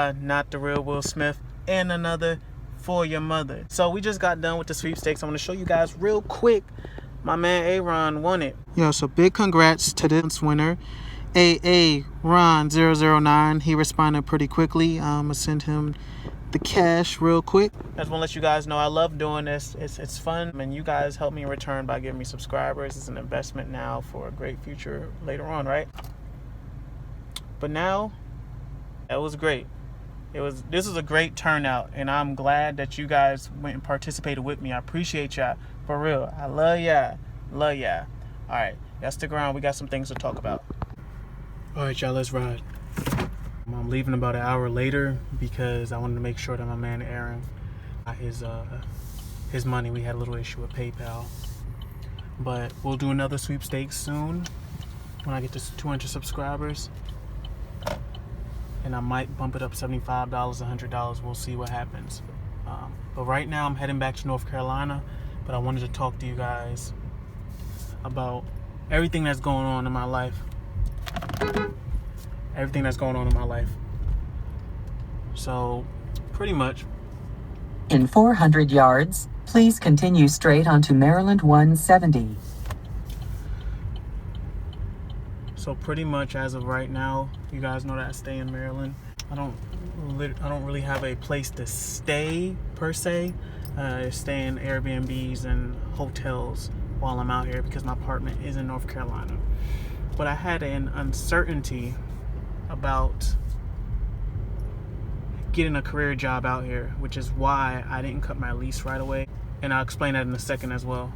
guy, not the real Will Smith, and another for your mother. So we just got done with the sweepstakes. I'm going to show you guys real quick. My man Aaron won it. Yo, so big congrats to this winner, Ron009. He responded pretty quickly. I'm going to send him the cash real quick. I just want to let you guys know I love doing this. It's fun, and you guys help me in return by giving me subscribers. It's an investment now for a great future later on, right? But now, that was great. This was a great turnout, and I'm glad that you guys went and participated with me. I appreciate y'all. For real. I love y'all. Love y'all. Alright, y'all stick around. We got some things to talk about. Alright, y'all, let's ride. I'm leaving about an hour later because I wanted to make sure that my man Aaron got his money. We had a little issue with PayPal. But we'll do another sweepstakes soon when I get to 200 subscribers. And I might bump it up $75, $100. We'll see what happens. But right now I'm heading back to North Carolina. But I wanted to talk to you guys about everything that's going on in my life. Everything that's going on in my life. So, pretty much. In 400 yards, please continue straight onto Maryland 170. So pretty much as of right now, you guys know that I stay in Maryland. I don't really have a place to stay per se. I stay in Airbnbs and hotels while I'm out here because my apartment is in North Carolina. But I had an uncertainty about getting a career job out here, which is why I didn't cut my lease right away. And I'll explain that in a second as well.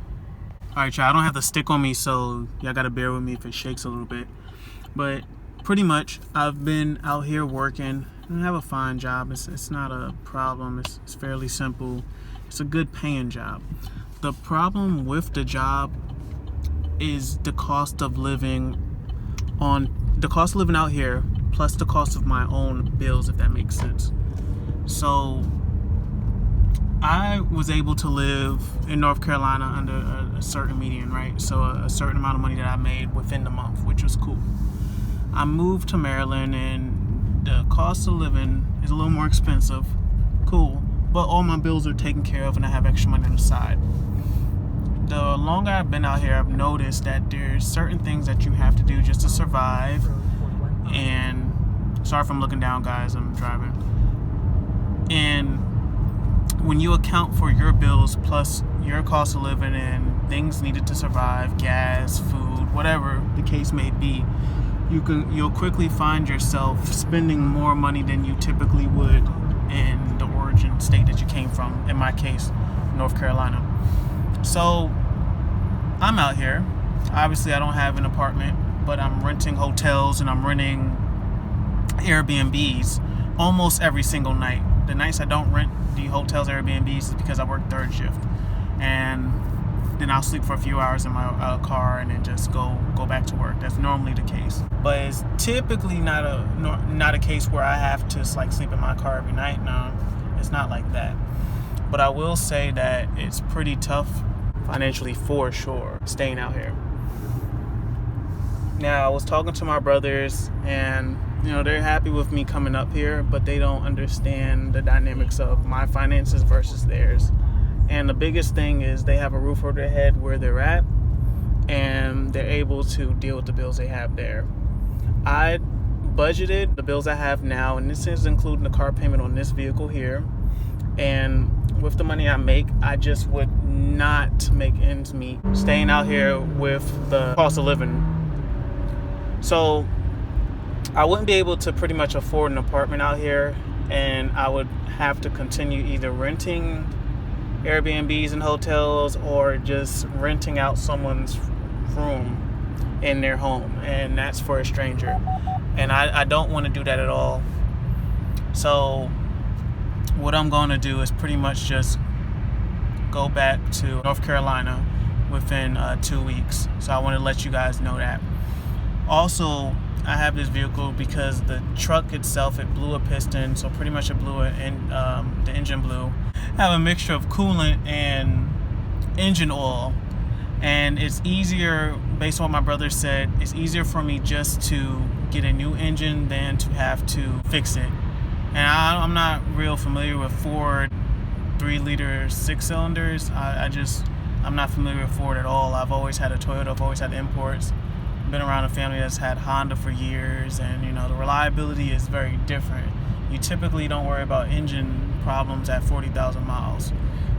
Alright, y'all, I don't have the stick on me, so y'all gotta bear with me if it shakes a little bit. But pretty much, I've been out here working and I have a fine job. It's not a problem. It's fairly simple. It's a good paying job. The problem with the job is the cost of living out here, plus the cost of my own bills, if that makes sense. So I was able to live in North Carolina under a certain median, right? So a certain amount of money that I made within the month, which was cool. I moved to Maryland and the cost of living is a little more expensive. Cool. But all my bills are taken care of and I have extra money on the side. The longer I've been out here, I've noticed that there's certain things that you have to do just to survive. And sorry if I'm looking down, guys, I'm driving. And when you account for your bills plus your cost of living and things needed to survive, gas, food, whatever the case may be, you'll quickly find yourself spending more money than you typically would in the origin state that you came from, in my case, North Carolina. So I'm out here. Obviously I don't have an apartment, but I'm renting hotels and I'm renting Airbnbs almost every single night. The nights I don't rent the hotels, Airbnbs, is because I work third shift, and then I'll sleep for a few hours in my car and then just go back to work. That's normally the case, but it's typically not a case where I have to like sleep in my car every night. No, it's not like that. But I will say that it's pretty tough financially for sure staying out here. Now I was talking to my brothers and they're happy with me coming up here, but they don't understand the dynamics of my finances versus theirs. And the biggest thing is they have a roof over their head where they're at, and they're able to deal with the bills they have there. I budgeted the bills I have now, and this is including the car payment on this vehicle here. And with the money I make, I just would not make ends meet staying out here with the cost of living. So I wouldn't be able to pretty much afford an apartment out here, and I would have to continue either renting Airbnbs and hotels or just renting out someone's room in their home, and that's for a stranger. And I don't want to do that at all. So what I'm going to do is pretty much just go back to North Carolina within 2 weeks. So I want to let you guys know that. Also, I have this vehicle because the truck itself, it blew a piston, so pretty much it blew it, and the engine blew. I have a mixture of coolant and engine oil, and it's easier, based on what my brother said, it's easier for me just to get a new engine than to have to fix it And I'm not real familiar with Ford 3-liter 6-cylinders. I'm not familiar with Ford at all. I've always had a Toyota. I've always had imports. Been around a family that's had Honda for years, and the reliability is very different. You typically don't worry about engine problems at 40,000 miles.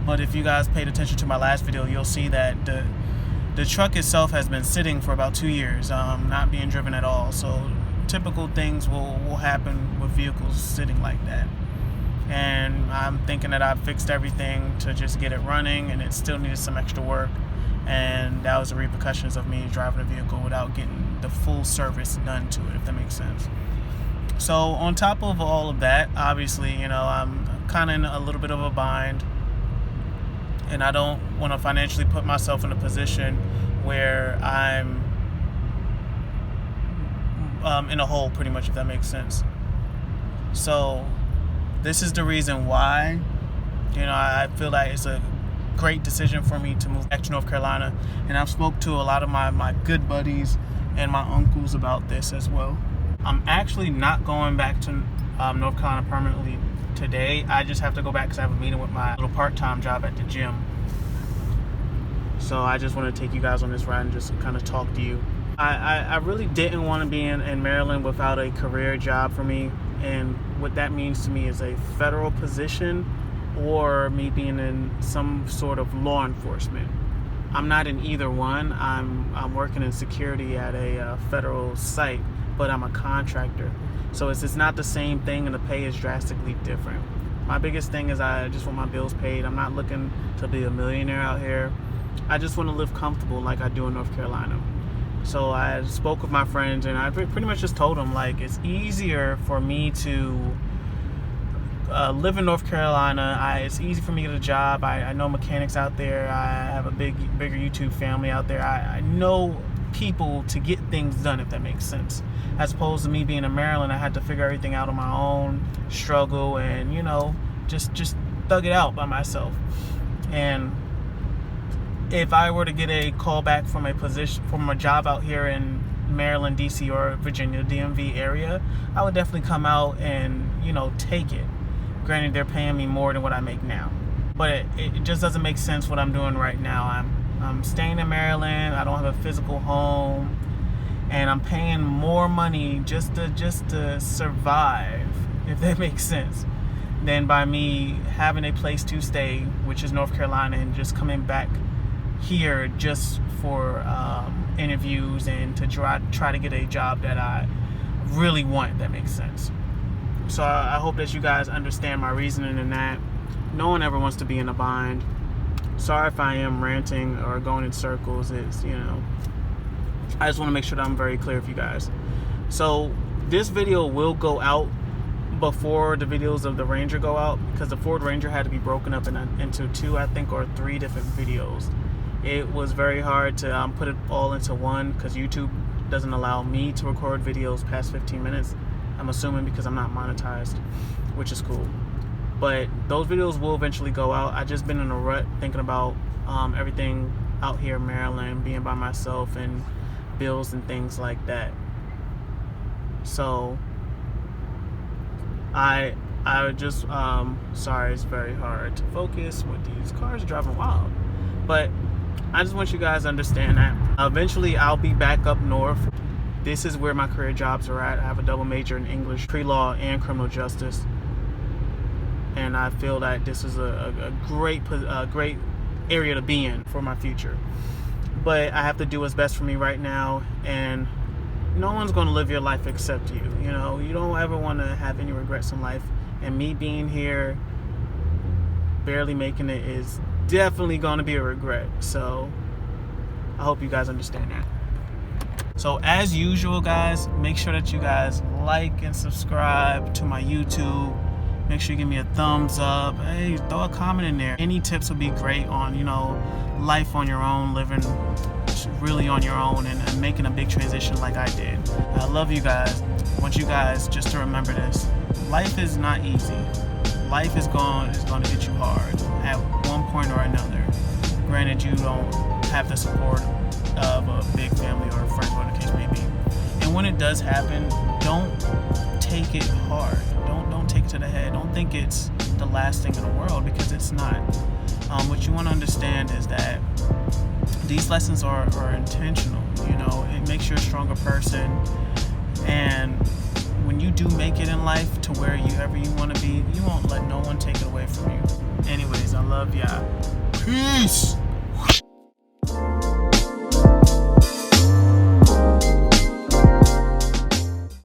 But if you guys paid attention to my last video, you'll see that the truck itself has been sitting for about 2 years, not being driven at all. So typical things will happen with vehicles sitting like that. And I'm thinking that I've fixed everything to just get it running, and it still needed some extra work. And that was the repercussions of me driving a vehicle without getting the full service done to it, if that makes sense. So on top of all of that, obviously, I'm kind of in a little bit of a bind, and I don't want to financially put myself in a position where I'm in a hole, pretty much, if that makes sense. So this is the reason why, I feel like it's a great decision for me to move back to North Carolina. And I've spoke to a lot of my good buddies and my uncles about this as well. I'm actually not going back to North Carolina permanently today. I just have to go back because I have a meeting with my little part-time job at the gym. So I just want to take you guys on this ride and just kind of talk to you. I really didn't want to be in Maryland without a career job for me. And what that means to me is a federal position or me being in some sort of law enforcement. I'm not in either one. I'm working in security at a federal site, but I'm a contractor. So it's not the same thing, and the pay is drastically different. My biggest thing is I just want my bills paid. I'm not looking to be a millionaire out here. I just want to live comfortable like I do in North Carolina. So I spoke with my friends, and I pretty much just told them, like, it's easier for me to live in North Carolina. It's easy for me to get a job. I know mechanics out there. I have a bigger YouTube family out there. I know people to get things done, if that makes sense. As opposed to me being in Maryland, I had to figure everything out on my own, struggle, and just thug it out by myself. And if I were to get a call back from a job out here in Maryland, DC, or Virginia, DMV area, I would definitely come out and take it. Granted, they're paying me more than what I make now, but it just doesn't make sense what I'm doing right now. I'm staying in Maryland. I don't have a physical home, and I'm paying more money just to survive, if that makes sense, than by me having a place to stay, which is North Carolina, and just coming back here just for interviews and to try to get a job that I really want, if that makes sense. So I hope that you guys understand my reasoning in that. No one ever wants to be in a bind. Sorry if I am ranting or going in circles. I just want to make sure that I'm very clear with you guys. So this video will go out before the videos of the Ranger go out, because the Ford Ranger had to be broken up into 2, I think, or 3 different videos. It was very hard to put it all into one, because YouTube doesn't allow me to record videos past 15 minutes. I'm assuming because I'm not monetized, which is cool. But those videos will eventually go out. I just been in a rut thinking about everything out here in Maryland, being by myself, and bills and things like that. So I just sorry, it's very hard to focus with these cars driving wild. But I just want you guys to understand that eventually I'll be back up north. This is where my career jobs are at. I have a double major in English, pre-law, and criminal justice. And I feel that this is a great area to be in for my future. But I have to do what's best for me right now, and no one's going to live your life except you. You don't ever want to have any regrets in life. And me being here, barely making it, is definitely going to be a regret. So I hope you guys understand that. So as usual, guys, make sure that you guys like and subscribe to my YouTube. Make sure you give me a thumbs up. Hey, throw a comment in there. Any tips would be great on, life on your own, living really on your own, and making a big transition like I did. I love you guys. I want you guys just to remember this. Life is not easy. Life is going to hit you hard at one point or another. Granted, you don't have the support of a big family or friends, whatever the case may be. And when it does happen, don't take it hard. Don't take kick to the head, don't think it's the last thing in the world, because it's not. What you want to understand is that these lessons are intentional. You know, it makes you a stronger person, and when you do make it in life to wherever you want to be, you won't let no one take it away from you. Anyways, I love y'all. Peace.